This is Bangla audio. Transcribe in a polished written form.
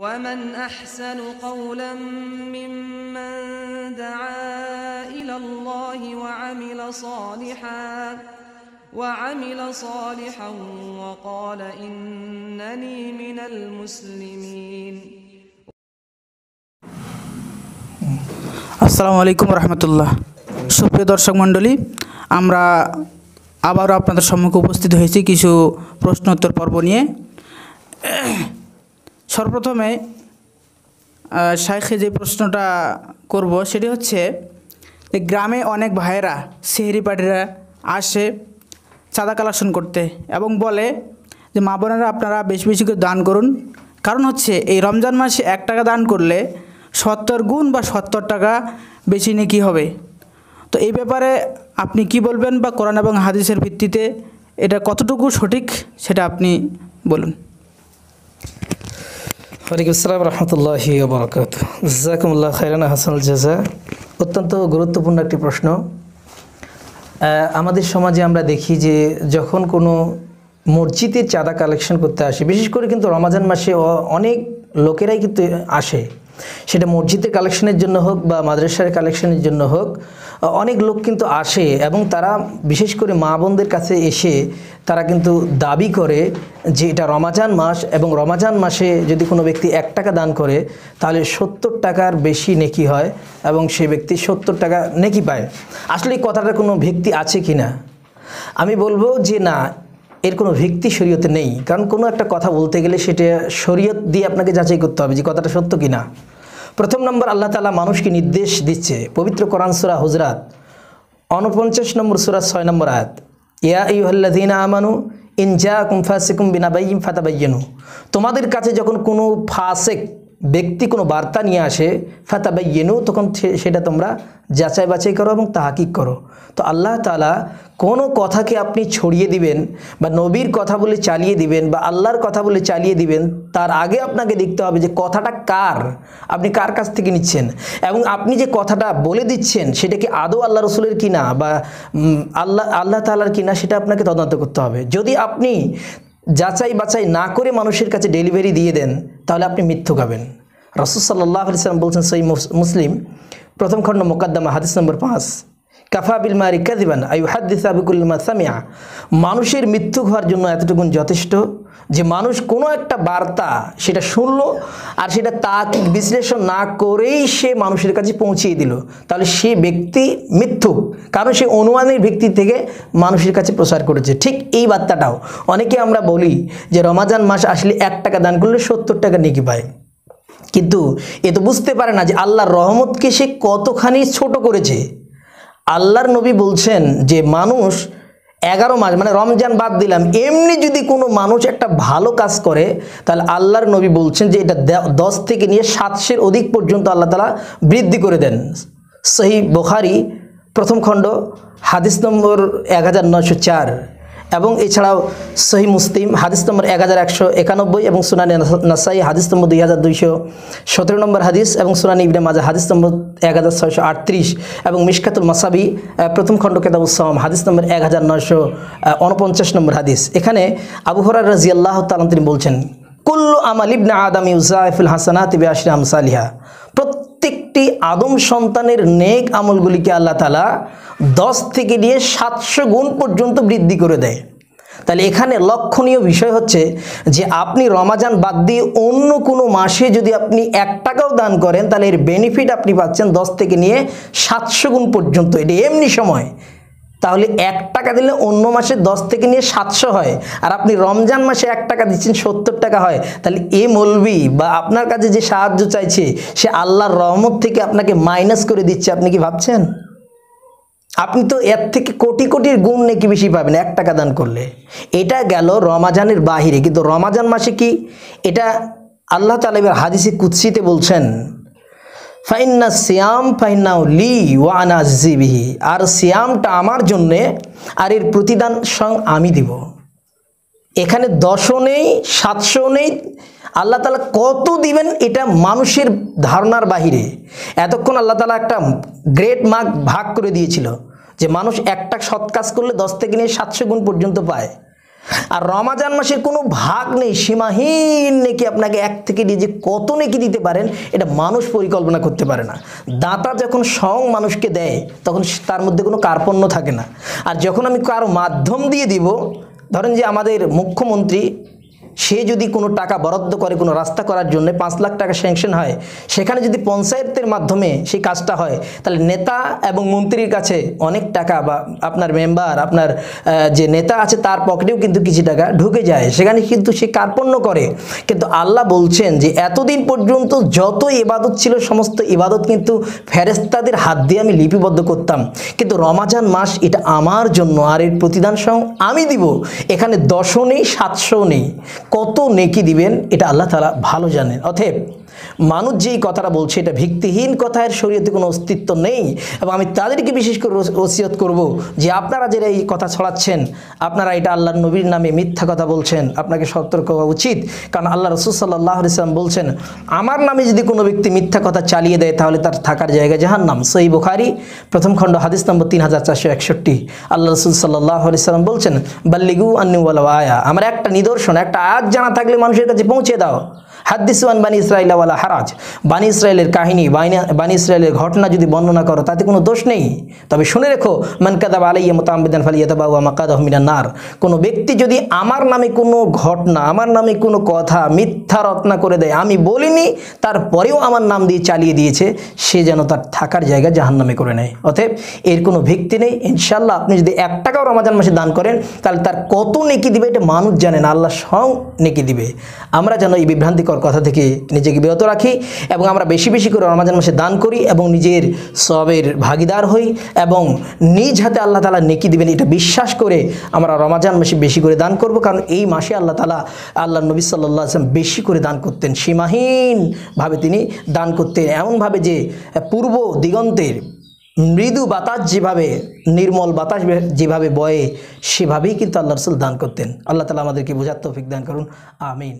ومن أحسن قولا ممن دعا إلى الله وعمل صالحا وقال إنني من المسلمين। আসসালামু আলাইকুম রহমতুল্লাহ। সুপ্রিয় দর্শক মণ্ডলী, আমরা আবারও আপনাদের সম্মুখে উপস্থিত হয়েছি কিছু প্রশ্নোত্তর পর্ব নিয়ে। সর্বপ্রথমে শাইখে যে প্রশ্নটা করব সেটি হচ্ছে যে গ্রামে অনেক ভাইয়েরা সেহরি পার্টিরা আসে চাঁদা কালেকশন করতে এবং বলে যে মা বোনেরা আপনারা বেশি বেশি করে দান করুন, কারণ হচ্ছে এই রমজান মাসে 1 টাকা দান করলে 70 গুণ বা 70 টাকা বেশি নেকি হবে। তো এই ব্যাপারে আপনি কি বলবেন, বা কোরআন এবং হাদিসের ভিত্তিতে এটা কতটুকু সঠিক সেটা আপনি বলুন। ওয়ালাইকুম আসসালাম রহমতুল্লাহি ওয়া বারাকাতুহু। জাযাকুমুল্লাহ খাইরান হাসানুল জাযা। অত্যন্ত গুরুত্বপূর্ণ একটি প্রশ্ন। আমাদের সমাজে আমরা দেখি যে যখন কোনো মসজিদে চাঁদা কালেকশন করতে আসে, বিশেষ করে কিন্তু রমজান মাসে অনেক লোকেরাই কিন্তু আসে, সেটা মসজিদের কালেকশনের জন্য হোক বা মাদ্রাসার কালেকশনের জন্য হোক, অনেক লোক কিন্তু আসে এবং তারা বিশেষ করে মা বোনদের কাছে এসে তারা কিন্তু দাবি করে যে এটা রমজান মাস এবং রমজান মাসে যদি কোনো ব্যক্তি 1 টাকা দান করে তাহলে 70 টাকার বেশি নেকি হয় এবং সে ব্যক্তি 70 টাকা নেকি পায়। আসলে এই কথাটার কোনো ভিত্তি আছে কি না? আমি বলবো যে না, এর কোনো ভিত্তি শরীয়তে নেই। কারণ কোনো একটা কথা বলতে গেলে সেটা শরীয়ত দিয়ে আপনাকে যাচাই করতে হবে যে কথাটা সত্য কিনা। প্রথম নম্বর, আল্লাহ তাআলা মানুষকে নির্দেশ দিচ্ছে পবিত্র কোরআন সূরা হুজরাত 49 নম্বর সূরা 6 নম্বর আয়াত, ইয়া আইয়ুহাল্লাযীনা আমানু ইন জাআকুম ফাসিকুম বিনাবাইয়িন ফাতাবায়্যানু। তোমাদের কাছে যখন কোনো ফাসিক ব্যক্তি কোনো বার্তা নিয়ে আসে, ফাতাবায়্যানু, তখন সেটা তোমরা যাচাই বাছাই করো এবং তাহকিক করো। তো আল্লাহ তাআলা কোনো কথাকে আপনি ছড়িয়ে দিবেন বা নবীর কথা বলে চালিয়ে দিবেন বা আল্লাহর কথা বলে চালিয়ে দিবেন, তার আগে আপনাকে দেখতে হবে যে কথাটা কার, আপনি কার কাছ থেকে নিচ্ছেন এবং আপনি যে কথাটা বলে দিচ্ছেন সেটা কি আদৌ আল্লাহ রসুলের কিনা বা আল্লাহ তাআলার কিনা, সেটা আপনাকে তদন্ত করতে হবে। যদি আপনি যাচাই বাছাই না করে মানুষের কাছে ডেলিভারি দিয়ে দেন তাহলে আপনি মিথ্যু গাবেন। রাসূল সাল্লাল্লাহু আলাইহি ওয়াসাল্লাম বলছেন সহিহ মুসলিম প্রথম খণ্ড মুকদ্দমা হাদিস নম্বর 5, কাফা বিল মারি কাযিবান আইয়ুহাদ্দিসা বিকুল্লি মা সামিআ। মানুষের মিথ্যুক হওয়ার জন্য এতটুকুন যথেষ্ট যে মানুষ কোনো একটা বার্তা সেটা শুনলো আর সেটা তাকে বিশ্লেষণ না করেই সে মানুষের কাছে পৌঁছিয়ে দিল, তাহলে সে ব্যক্তি মিথ্যুক, কারণ সে অনুমানের ভিত্তি থেকে মানুষের কাছে প্রচার করেছে। ঠিক এই বার্তাটাও অনেকে আমরা বলি যে রমজান মাস আসলে 1 টাকা দান করলে 70 টাকা নেকি পায়, কিন্তু এ তো বুঝতে পারে না যে আল্লাহর রহমতকে সে কতখানি ছোট করেছে। আল্লাহর নবী বলছেন যে মানুষ 11 মাস, মানে রমজান বাদ দিলাম, এমনি যদি কোনো মানুষ একটা ভালো কাজ করে তাহলে আল্লাহর নবী বলছেন যে এটা 10 থেকে নিয়ে 700 অধিক পর্যন্ত আল্লাহ তাআলা বৃদ্ধি করে দেন। সহিহ বুখারী প্রথম খণ্ড হাদিস নম্বর 1904 এবং এছাড়াও সহিহ মুসলিম হাদিস নম্বর 1191 এবং সুনানে নাসাই হাদিস নম্বর 2217 নম্বর হাদিস এবং সুনানে ইবনে মাজাহ হাদিস নম্বর 1638 এবং মিশকাতুল মাসাবি প্রথম খণ্ড কিতাবুস সাওম হাদিস নম্বর 1949 নম্বর হাদিস। এখানে আবু হুরায়রা রাদিয়াল্লাহু তাআলা তিনি বলছেন, কুল্লু আমাল ইবনে আদম ইউযাফিল হাসানাতি বিআশরি আমসালিহা। প্রত্যেকটি আদম সন্তানের নেক আমলগুলিকে আল্লাহ তাআলা 10 থেকে নিয়ে 700 গুণ পর্যন্ত বৃদ্ধি করে দেয়। তাহলে এখানে লক্ষণীয় বিষয় হচ্ছে যে আপনি রমজান বাদ দিয়ে অন্য কোনো মাসে যদি আপনি 1 টাকাও দান করেন তাহলে এর বেনিফিট আপনি পাচ্ছেন 10 থেকে নিয়ে 700 গুণ পর্যন্ত। এটা এমনি সময়, তাহলে 1 টাকা দিলে অন্য মাসে 10 থেকে নিয়ে 700 হয়, আর আপনি রমজান মাসে 1 টাকা দিচ্ছেন 70 টাকা হয়। তাহলে এই মৌলবি বা আপনার কাছে যে সাহায্য চাইছে সে আল্লাহর রহমত থেকে আপনাকে মাইনাস করে দিচ্ছে। আপনি কি ভাবছেন? আপনি তো এর থেকে কোটি কোটির গুণ নাকি বেশি পাবেন 1 টাকা দান করলে। এটা গেল রমাজানের বাহিরে, কিন্তু রমাজান মাসে কি এটা আল্লাহ তাআলা হাদিসে কুদসিতে বলছেন, ফাইন্না সিয়াম ফাইন্নাউ লি ওয়া আনা আজজি বিহি। আর সিয়ামটা আমার জন্যে আর এর প্রতিদান স্বয়ং আমি দিব। এখানে 10ও নেই 700 নেই, আল্লাহ তাআলা কত দিবেন এটা মানুষের ধারণার বাহিরে। এতক্ষণ আল্লাহ তাআলা একটা গ্রেট মার্ক ভাগ করে দিয়েছিল যে মানুষ একটা সৎ কাজ করলে 10 থেকে নিয়ে 700 গুণ পর্যন্ত পায়। আর রমাজান মাসের কোনো ভাগ নেই, সীমাহীন নেকি আপনাকে এক থেকে নিয়ে যে কত নেকি দিতে পারেন এটা মানুষ পরিকল্পনা করতে পারে না। দাতা যখন স্বয়ং মানুষকে দেয় তখন তার মধ্যে কোনো কার্পণ্য থাকে না। আর যখন আমি কারো মাধ্যম দিয়ে দিব, ধরেন যে আমাদের মুখ্যমন্ত্রী সে যদি কোনো টাকা বরাদ্দ করে কোনো রাস্তা করার জন্য 5 লাখ টাকা স্যাংশন হয়, সেখানে যদি পঞ্চায়েতের মাধ্যমে সেই কাজটা হয় তাহলে নেতা এবং মন্ত্রীর কাছে অনেক টাকা, বা আপনার মেম্বার আপনার যে নেতা আছে তার পকেটেও কিন্তু কিছু টাকা ঢুকে যায়, সেখানে কিন্তু সে কার্পণ্য করে। কিন্তু আল্লাহ বলছেন যে এতদিন পর্যন্ত যত ইবাদত ছিল সমস্ত ইবাদত কিন্তু ফেরেশতাদের হাত দিয়ে আমি লিপিবদ্ধ করতাম, কিন্তু রমাজান মাস এটা আমার জন্য, আর এর প্রতিদান সহ আমি দিব। এখানে 10ও নেই 700ও নেই, কত নেকি দিবেন এটা আল্লাহ তাআলা ভালো জানেন। অতএব মানুষ যেই কথাটা বলছে এটা ভিত্তিহীন কথা, এর শরীয়তে কোনো অস্তিত্ব নেই। এবং আমি তাদেরকে বিশেষ করে ওসিয়ত করব যে আপনারা যারা এই কথা ছড়াচ্ছেন, আপনারা এটা আল্লাহর নবীর নামে মিথ্যা কথা বলছেন, আপনাকে সতর্ক হওয়া উচিত। কারণ আল্লাহ রাসূল সাল্লাল্লাহু আলাইহি ওয়াসাল্লাম বলছেন, আমার নামে যদি কোনো ব্যক্তি মিথ্যা কথা চালিয়ে দেয় তাহলে তার থাকার জায়গা জাহান্নাম। সহিহ বুখারী প্রথম খণ্ড হাদিস নম্বর 3461। আল্লাহ রাসূল সাল্লাল্লাহু আলাইহি ওয়াসাল্লাম বলছেন, বাল্লিগু আন্নী ওয়ালাউ আয়া, আমার একটা নিদর্শন, একটা আয়াত জানা থাকলে মানুষের কাছে পৌঁছে দাও। হাদিসু আন বানি ইসরাঈল ওয়ালা হারাজ, বানি ইসরাইলের কাহিনী, বানি ইসরাইলের ঘটনা যদি বর্ণনা করো তাতে কোনো দোষ নেই। তবে শুনে রেখো, মান কাযাবা আলাইয়া মুতাআম্মিদান ফালিয়াতাবাওয়া মাকাদাহু মিনান নার, কোনো ব্যক্তি যদি আমার নামে কোনো ঘটনা, আমার নামে কোনো কথা মিথ্যা রটনা করে দেয়, আমি বলিনি তারপরেও আমার নাম দিয়ে চালিয়ে দিয়েছে, সে যেন তার থাকার জায়গা জাহান্নামে করে নেয়। অতএব এর কোনো ভিত্তি নেই। ইনশাআল্লাহ আপনি যদি 1 টাকাও রমজান মাসে দান করেন তাহলে তার কত নেকি দিবে এটা মানুষ জানেন, আল্লাহ স্বয়ং নেকি দিবে। আমরা যেন এই বিভ্রান্তিকর কথা থেকে নিজেকে বিরত রাখি এবং আমরা বেশি বেশি করে রমজান মাসে দান করি এবং নিজের সওয়াবের ভাগীদার হই এবং নিজ হাতে আল্লাহ তাআলা নেকি দিবেন এটা বিশ্বাস করে আমরা রমজান মাসে বেশি করে দান করব। কারণ এই মাসে আল্লাহ তাআলা, আল্লাহর নবী সাল্লাল্লাহু আলাইহি ওয়াসাল্লাম বেশি করে দান করতেন, সীমাহীনভাবে তিনি দান করতেন, এমনভাবে যে পূর্ব দিগন্তের মৃদু বাতাস যেভাবে, নির্মল বাতাস যেভাবে বয়ে সেভাবেই কিন্তু আল্লাহ রাসূল দান করতেন। আল্লাহ তাআলা আমাদেরকে বোঝার তৌফিক দান করুন, আমিন।